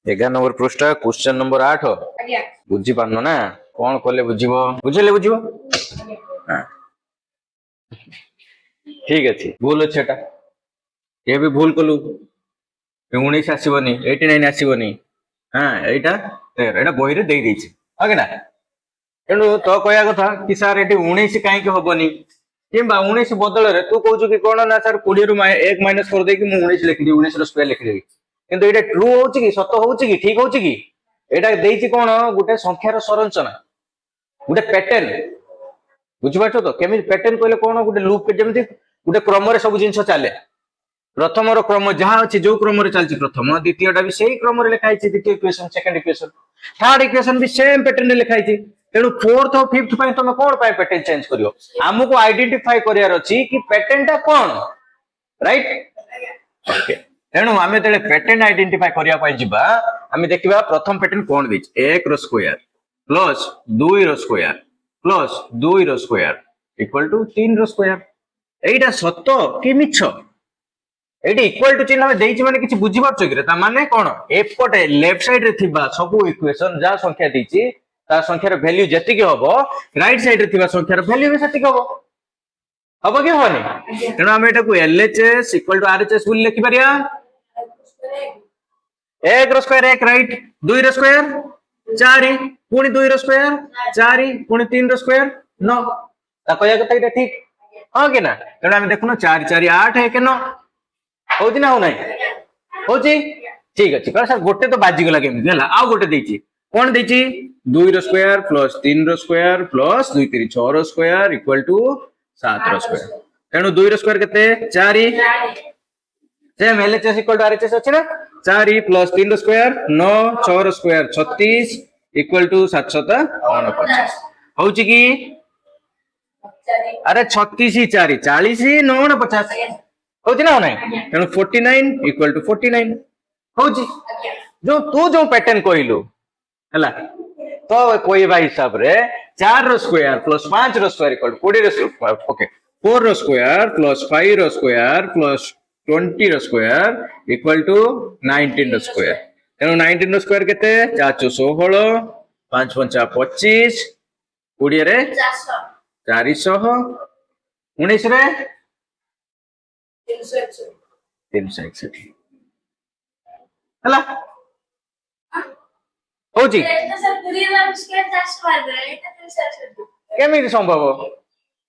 11 number पृष्ठ question number 8 बुझी पारन ना कौन कले बुझिबो बुझेले बुझिबो हां ठीक अछि भूल अछि एटा ये भी भूल कलु 19 आसीबनी 89 आसीबनी हां एटा 13 एटा बही रे देई दैछि ओके ना तेणु तो कहया कथा कि सर एटी 19 काहे के होबनी किंबा 19 बदल रे तू कहू कि कोन ना सर 20 रु 1 माइनस कर दे कि मु 19 लिख दी 19 रो स्क्वायर लिख देबी किंतु एटा ट्रू होउछि कि सत्य होउछि कि ठीक होउछि कि एटा देइछि कोन गुटे संख्यार संरचना गुटे पैटर्न बुझि पाछो तो केमि पैटर्न कहले कोन गुटे लूप के जेमति गुटे क्रम रे सब जिंस चले प्रथम रो क्रम जहां अछि जो क्रम रे चलछि प्रथम द्वितीयटा भी सेही क्रम रे लिखा आइछि द्वितीय equation second equation third equation भी सेम पैटर्न रे लिखा आइछि तेणु फोर्थ और फिफ्थ पय तुम कोन पय पैटर्न चेंज करियो हमको आइडेंटिफाई करियार अछि कि पैटर्न टा कोन राइट ओके तेणु आमे तेले पैटर्न आइडेंटिफाई करिया पय जिबा आमे देखिबा प्रथम पैटर्न कोन दैछ 1 रो स्क्वायर प्लस 2 रो स्क्वायर प्लस 2 रो स्क्वायर इक्वल टू 3 रो स्क्वायर एटा सत्य कि मिछ एटी इक्वल टू चिन्ह में देइछि माने किछि बुझि पाछो कि ता माने कोन एपटे लेफ्ट साइड रे थिबा सब इक्वेशन जा संख्या दैछि ता संख्यार वैल्यू जति के हबो राइट साइड रे थिबा संख्यार वैल्यू भी सेति के हबो कि होनी तेणु आमे एटा को एलएचएस इक्वल टू आरएचएस बोली लिखि परिया 1 रो स्क्वायर 1 राइट 2 रो स्क्वायर 4 पुनी 2 रो स्क्वायर 4 पुनी 3 रो स्क्वायर 9 ता कहया कथा इटा ठीक हां कि ना तेणु आमे देखुनो 4 4 8 है के 9 होजी ना हो नाही होजी ठीक अछि पर सर गोटे तो बाजी गला केमि हला आ गोटे देछि कोन देछि 2 रो स्क्वायर प्लस 3 रो स्क्वायर प्लस 2 3 6 रो स्क्वायर इक्वल टू 7 रो स्क्वायर तेणु 2 रो स्क्वायर केते 4 same LHS equal to RHS अछि ना 4 प्लस 3 रो स्क्वायर 9 6 रो स्क्वायर 36 इक्वल टू 7 7 49 होउची की अरे 36 4 40 9 50 होउची ना नाही तेणु 49 इक्वल टू 49 होउची जो तू जो पैटर्न कहलु हला तो कोइबा हिसाब रे 4 रो स्क्वायर प्लस 5 रो स्क्वायर इक्वल टू 20 रो स्क्वायर ओके 4 रो स्क्वायर प्लस 5 रो स्क्वायर प्लस 20 रो स्क्वायर इक्वल टू 19 रो स्क्वायर तेणु 19 रो स्क्वायर केते 4 16 5 5 25 20 रे 400 19 रे 361 हला होची केमिति संभव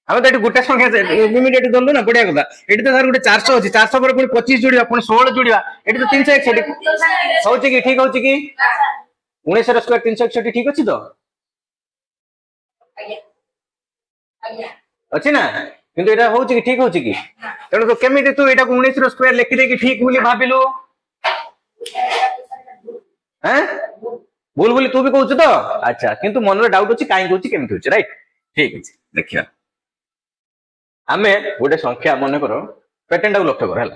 हम तो गोटे संख्या इमिडिएट दलु ना बढ़िया कथा एटी तो सर गोटे 400 अछि 400 पर पुनी 25 जोड़िया पुनी 16 जोड़िया एटी तो 361 होची कि ठीक होची कि 19 रो स्क्वायर 361 ठीक अछि तो अछि ना किंतु एटा होची कि ठीक होची कि तेणु तो केमिति तू एटा को 19 रो स्क्वायर लिखि दे कि ठीक बोली भाबिलु हैं भूल बोली तू भी कहू तो अच्छा किंतु मन रे डाउट अछि काई कहूची केमिति होची राइट ठीक अछि देखिया आमे गोटे संख्या मन करो पैटर्न टा लक्ष्य कर हला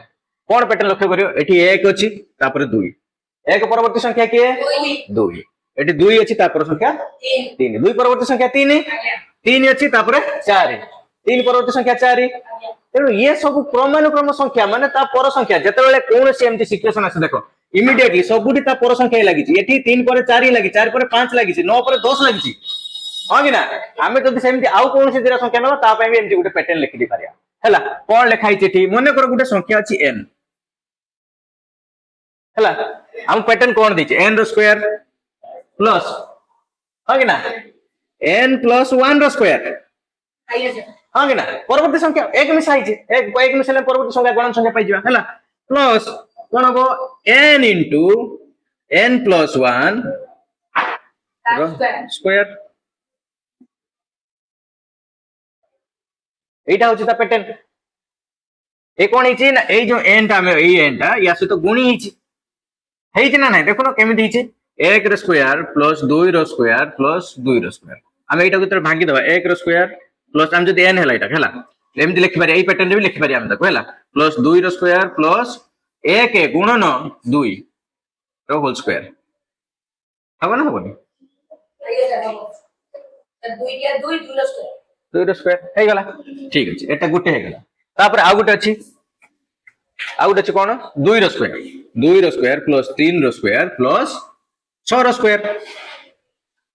कोन पैटर्न लक्ष्य करियो एठी 1 अछि तापर 2 1 परवर्ती संख्या के 2 एठी 2 अछि तापर संख्या 3 2 परवर्ती संख्या 3 3 अछि तापर 4 3 परवर्ती संख्या 4 तेणु ये सब क्रमानुक्रम संख्या माने ता पर संख्या जते बेले कोन से एमती सिचुएशन आसे देखो इमीडिएटली सबुडी ता पर संख्या लागि छि एठी 3 पर 4 लागि 4 पर 5 लागि छि 9 पर 10 लागि छि हां कि ना आमे जदी सेमती आउ कोन से दिरा संख्या नबा ता पय भी एमती गुटे पैटर्न लिखि दि पारिया हला कोन लिखाइ छि ठी मने कर गुटे संख्या अछि n हला हम पैटर्न कोन दै छि n रो स्क्वायर प्लस हां कि ना n प्लस 1 रो स्क्वायर हां कि ना परवर्ती संख्या एक मिसाइ छि एक मिसले परवर्ती संख्या गणन संख्या पाइ जिबा हला प्लस कोन हो n इनटू n प्लस 1 रो स्क्वायर एटा होची ता पैटर्न ए कोन हिची ना ए जो n टा में ए n टा या से तो गुणी हिची हेइची ना नाही देखो केमिति हिची 1 रो स्क्वायर प्लस 2 रो स्क्वायर प्लस 2 रो स्क्वायर हम एटा को भांगी दबा 1 रो स्क्वायर प्लस हम जदी n हला एटा हला एमिति लिखि पारे ए पैटर्न रे भी लिखि पारे हम तको हला प्लस 2 रो स्क्वायर प्लस 1 गुणन 2 रो होल स्क्वायर हबो ना हबो नी 2 रो स्क्वायर हे गला ठीक अछि एटा गुटे हे गला तापर आ गुटे अछि कोन 2 रो स्क्वायर प्लस 3 रो स्क्वायर प्लस 6 ର स्क्वायर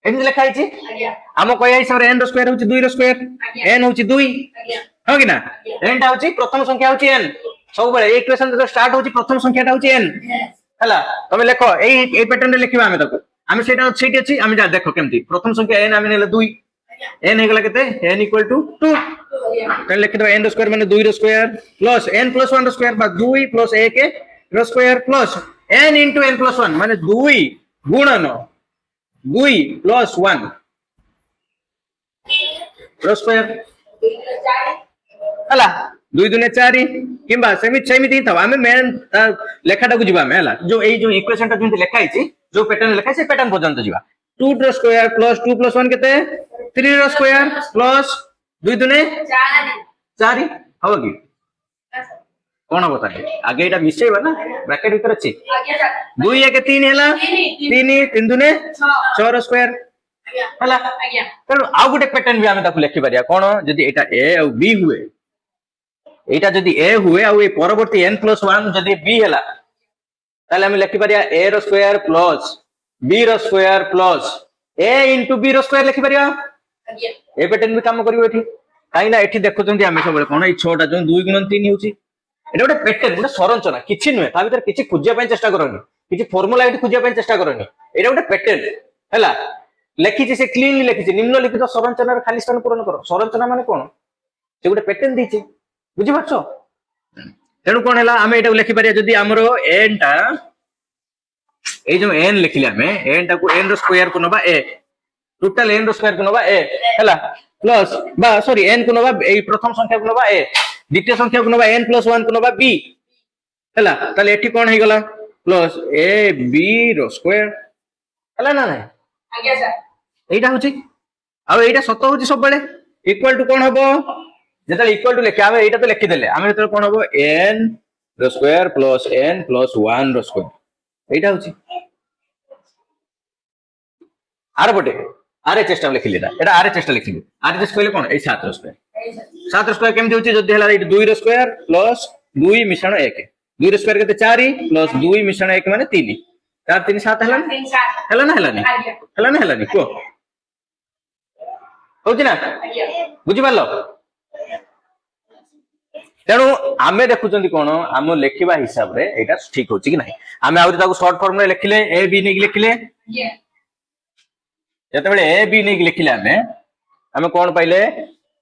एमती लिखा है आम कह हिसाब से n रो स्क्वायर होची 2 रो स्क्वायर n होची 2 हो कि ना n टा होची प्रथम संख्या होची n सब बेले इक्वेशन जो स्टार्ट होची प्रथम संख्याटा होची n हला तमे लेखो ए पैटर्न रे लिखिबा हमें ताको हमें सेटा सेठी अछि हमें जा देखो केमती प्रथम संख्या n हमें नेले 2 n हेगला केते n = 2 तने लिखि दबा n रो स्क्वायर माने 2 रो स्क्वायर प्लस n + 1 रो स्क्वायर बा 2 + 1 रो स्क्वायर प्लस n * n + 1 माने 2 गुणन 2 + 1 रो स्क्वायर हला 2 * 2 = 4 किंबा सेमिति था हमें मेन लेखाटा को जिबा में हला जो ए जो इक्वेशन टा जो लेखा हिची जो पैटर्न लेखा से पैटर्न पर्यंत जिबा 2 रो स्क्वायर प्लस 2 + 1 केते 3 रो स्क्वायर प्लस 2 * 2 = 4 हो कि कोन बता आगे एटा मिसेबा ना ब्रैकेट भीतर अछि 2 1 3 हैला 3 3 2 6 रो स्क्वायर हला तर आ गुटे पैटर्न भी हमें ताको लिखि परिया कोन जदी एटा a और b हुए एटा जदी a हुए और ए परवर्ती n + 1 जदी b हैला ताले हम लिखि परिया a रो स्क्वायर प्लस b रो स्क्वायर प्लस a * b रो स्क्वायर लिखि परिया ए पैटर्न भी काम करियो एठी काई ना एठी देखुचंती हमें सब कोन ई 6 टा जो 2 * 3 होची एटा गोटे पैटर्न गोटे संरचना किछि नुहे ता भीतर किछि खोजिया पय चेष्टा करनी किछि फार्मूला एठी खोजिया पय चेष्टा करनी एटा गोटे पैटर्न हैला लेखिछि से क्लीनली लेखिछि निम्नलिखित संरचना रे खाली स्थान पूर्ण करो संरचना माने कोन से गोटे पैटर्न दिछि बुझि पाछो तेनु कोन हैला हमें एटा लिखि परिया जदी हमरो n टा ए जो n लिखिले हमें n टा को n रो स्क्वायर को नबा a टोटल n रो स्क्वायर को नबा a हैला प्लस बा सॉरी n को नबा ए प्रथम संख्या को नबा a द्वितीय संख्या को नबा n + 1 को नबा b हैला ताले एठी कोन हे गला प्लस a b रो स्क्वायर हैला ना ना आज्ञा सर एटा होची आ एटा सत होची सब बेले इक्वल टू कोन हबो जेतले इक्वल टू लेखे आमे एटा तो लिखि देले आमे जेतले कोन हबो n रो स्क्वायर प्लस n + 1 रो स्क्वायर एटा होची आर बटे आरे चेष्टा लिखिले एटा आरे चेष्टा लिखिले आरे चेष्टा कहले कोन ए 7 रो स्क्वायर 7 रो स्क्वायर केमति होची जदी हला 2 रो स्क्वायर प्लस 2 मिश्रण 1 2 रो स्क्वायर केते 4 प्लस 2 मिश्रण 1 माने 3 4 3 7 हला ना हला नहीं को होची ना बुझी पालो तेणु आमे देखुचंती कोन आम लेखिबा हिसाब रे एटा ठीक होची कि नाही आमे आउरी ताको शॉर्ट फॉर्म रे लिखिले a b नै लिखिले जते बेले a b नै लिखिले आमे कोन पाइले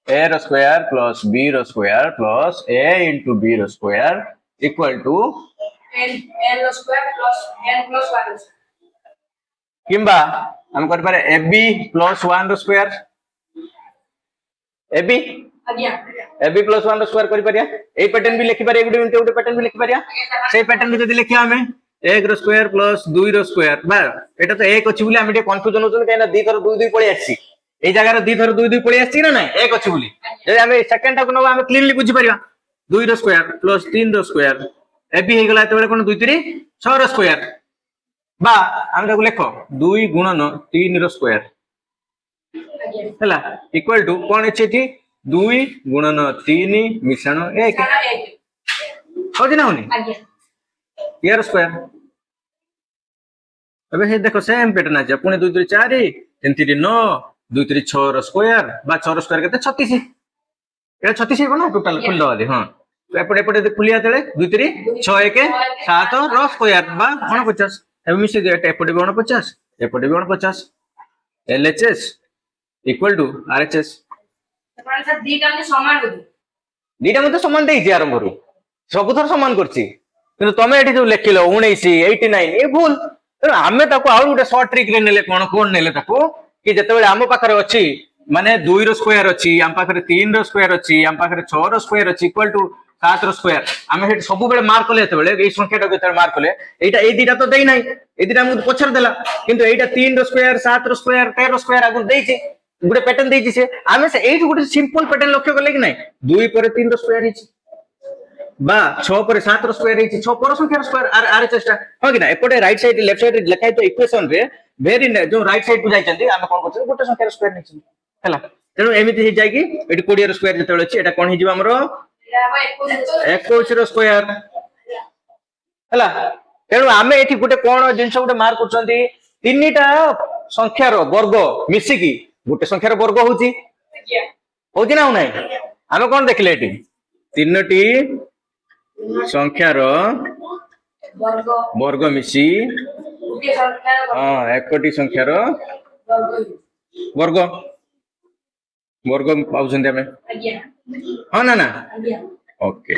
a रो स्क्वायर प्लस b रो स्क्वायर प्लस a * b रो स्क्वायर इक्वल टू n रो स्क्वायर प्लस n + 1 किंबा हम कर पारे ab + 1 रो स्क्वायर ab आज्ञा ab + 1 रो स्क्वायर करि परिया ए पैटर्न भी लिखि परिया गुटे पैटर्न भी लिखि परिया से पैटर्न भी जदी लिखिया हमें 1 रो स्क्वायर प्लस 2 रो स्क्वायर बा एटा तो 1 अछि बुली हम एटे कंफ्यूजन होचन काइना 2 थर 2 2 पळी आछि ए जगह रे 2 थर 2 2 पळी आछि ना नाही 1 अछि बुली जे हमें सेकंड टा को नबा हमें क्लीनली बुझि परिया 2 रो स्क्वायर प्लस 3 रो स्क्वायर ab हे गला एते बेले कोन 2 3 6 रो स्क्वायर बा हम ताको लेखो 2 गुणन 3 रो स्क्वायर हैला इक्वल टू कोन अछि थी 2 गुणन 3 मिश्रण 1 होजी ना होनी यार स्क्वायर अबे हे देखो सेम पैटर्न आ पुनी 2 3 4 3 3 9 2 3 6 रो स्क्वायर बा 6 रो स्क्वायर केते 36 एटा 36 बना टोटल फुल दवा दे हां तो एपटे एपटे खुलिया तळे 2 3 6 1 7 रो स्क्वायर बा 49 अब मिसे दे एपटे 49 एपटे 49 LHS equal to RHS sir दीटा में समान होती दीटा मते समान देई आरंभ करू सब थर समान करछि किंतु तमे एठी जो लेखिलो 19 89 ए भूल त हमें ताको आउ गुटे शॉर्ट ट्रिक रे नेले कोन नेले ताको कि जते बेले हम पाखरे अछि माने 2 रो स्क्वायर अछि हम पाखरे 3 रो स्क्वायर अछि हम पाखरे 6 रो स्क्वायर अछि इक्वल टू 7 रो स्क्वायर हमें हेट सब बेले मार्क करले एते बेले ए संख्या टा केते मार्क करले एटा ए दीटा तो देई नाही ए दीटा हम पछर देला किंतु एटा 3 रो स्क्वायर 7 रो स्क्वायर 13 रो स्क्वायर आगु देइछि गुटे पैटर्न देइछि से हमें से एठी गुटे सिंपल पैटर्न लक्ष्य करले कि नाही 2 पर 3 रो स्क्वायर हिछि बा 6 पर 7 रो स्क्वायर हिछि 6 पर संख्या रो स्क्वायर आर चेष्टा हो कि ना एपटे राइट साइड लेफ्ट साइड लिखाइ तो इक्वेशन रे वेरी जो राइट साइड को जाइछन्ती हम कोन करछ गुटे संख्या रो स्क्वायर निछि हैला तेनु एमिति हे जाय कि एठी 20 रो स्क्वायर जते अछि एटा कोन हि जिवो हमरो 21 रो स्क्वायर हैला तेनु आमे एठी गुटे कोन जिंस गुटे मार्क करछन्ती ତିନିଟା ସଂଖ୍ୟାର ବର୍ଗ ମିଶିକି ଗୋଟେ ସଂଖ୍ୟାର ବର୍ଗ ହଉଛି ହଉଛି ନା ନାହିଁ ଆମେ କଣ ଦେଖିଲେ ଏଠି ତିନୋଟି ସଂଖ୍ୟାର वर्ग ବର୍ଗ ମିଶି गोटे संख्यार ହଁ ଏକଟି ସଂଖ୍ୟାର वर्ग ବର୍ଗ ବର୍ଗ ପାଉଛନ୍ତି ଆମେ आज्ञा ହଁ ନା ନା आज्ञा ଓକେ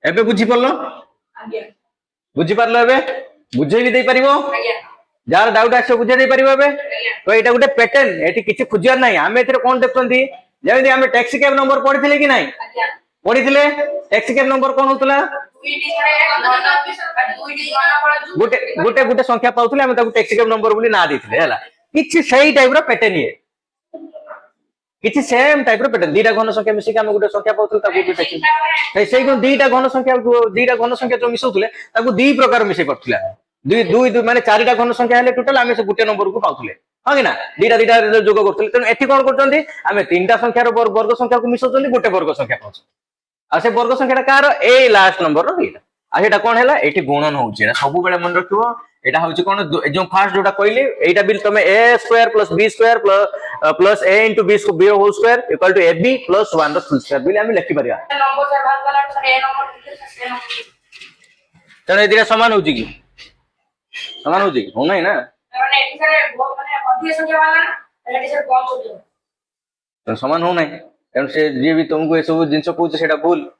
ଏବେ ବୁଝିପାରିଲ आज्ञा ବୁଝିପାରିଲ ଏବେ ବୁଝେଇକି ଦେଇପାରିବ आज्ञा ଯାହାର ଡାଉଟ ଆସିବ ବୁଝେଇ ଦେଇପାରିବ ଏବେ ତ ଏଇଟା ଗୋଟେ ପ୍ୟାଟର୍ନ ଏଠି କିଛି ଖୋଜିବାର ନାହିଁ ଆମେ ଏଥିରେ କଣ ଦେଖୁଛନ୍ତି ଯେମିତି ଆମେ ଟ୍ୟାକ୍ସି କ୍ୟାବ ନମ୍ବର ପଢିଥିଲେ କି ନାହିଁ आज्ञा ପଢିଥିଲେ ଟ୍ୟାକ୍ସି କ୍ୟାବ ନମ୍ବର କଣ ହଉଥିଲା दुईटी दुईटी गणफल ଗୋଟେ ଗୋଟେ ଗୋଟେ ସଂଖ୍ୟା ପାଉଥିଲେ ଆମେ ତାକୁ ଟ୍ୟାକ୍ସି କ୍ୟାବ ନମ୍ବର ବୋଲି ନାଁ ଦେଇଥିଲେ ହେଲା କିଛି ସେଇ ଟାଇପର ପ୍ୟାଟର୍ନ ଇଏ କିଛି ସେମ୍ ଟାଇପର ପ୍ୟାଟର୍ନ ଦିଟା ଘନ ସଂଖ୍ୟା ମିଶିକି ଆମେ ଗୋଟେ ସଂଖ୍ୟା ପାଉଥିଲେ ତାକୁ ଗୋଟେ ଟ୍ୟାକ୍ସି ସେଇ ଦିଟା ଘନ ସଂଖ୍ୟା ଯୋଉ ମିଶଉଥିଲେ ତାକୁ ଦି ପ୍ରକାର ମିଶେଇ ପାରୁଥିଲେ ଦୁଇ ଦୁଇ ଦୁଇ ମାନେ ଚାରିଟା ଘନ ସଂଖ୍ୟା ହେଲେ ଟୋଟାଲ ଆମେ ସେ ଗୋଟେ ନମ୍ବରକୁ ପାଉଥିଲେ ହଁ କି ନା ଦିଟା ଦିଟା ଯୋଗ କରୁଥିଲେ ତେଣୁ ଏଠି କଣ କରୁଛନ୍ତି ଆମେ ତିନିଟା ସଂଖ୍ୟାର ବର୍ଗ ସଂଖ୍ୟାକୁ ମିଶଉଛନ୍ତି ଗୋଟେ ବର୍ଗ ସଂଖ୍ୟା ପାଉଛନ୍ତି ଆଉ ସେ ବର୍ଗ ସଂଖ୍ୟାଟା କାହାର ଏ ଲାଷ୍ଟ ନମ୍ବରର ଏଇଟା ଆଉ ସେଇଟା କଣ ହେଲା ଏଠି ଗୁଣନ ହଉଛି ଏଇଟା ସବୁବେଳେ ମନେ ରଖିବ ଏଇଟା ହଉଛି କଣ ଯୋଉ ଫାର୍ଷ୍ଟ ଯୋଉଟା କହିଲି ଏଇଟା ବି ତମେ a square plus b square plus a into b whole square equal to ab plus 1 ର ଫୁଲ ସ୍କୋୟାର ବୋଲି ଆମେ ଲେଖିପାରିବା नंबर से भाग कला तो ए नंबर ତେଣୁ ଏ ଦିଟା ସମାନ ହଉଛି କି ସମାନ ହଉଛି କି ହଉ ନାହିଁ ନା माने एटी से बहुत माने अधिक संख्या वाला ना एटी से कम संख्या ତେଣୁ ସମାନ ହଉ ନାହିଁ ତେଣୁ ସେ ଯିଏ ବି ତମକୁ ଏସବୁ ଜିନିଷ କହୁଛି ସେଇଟା ଭୁଲ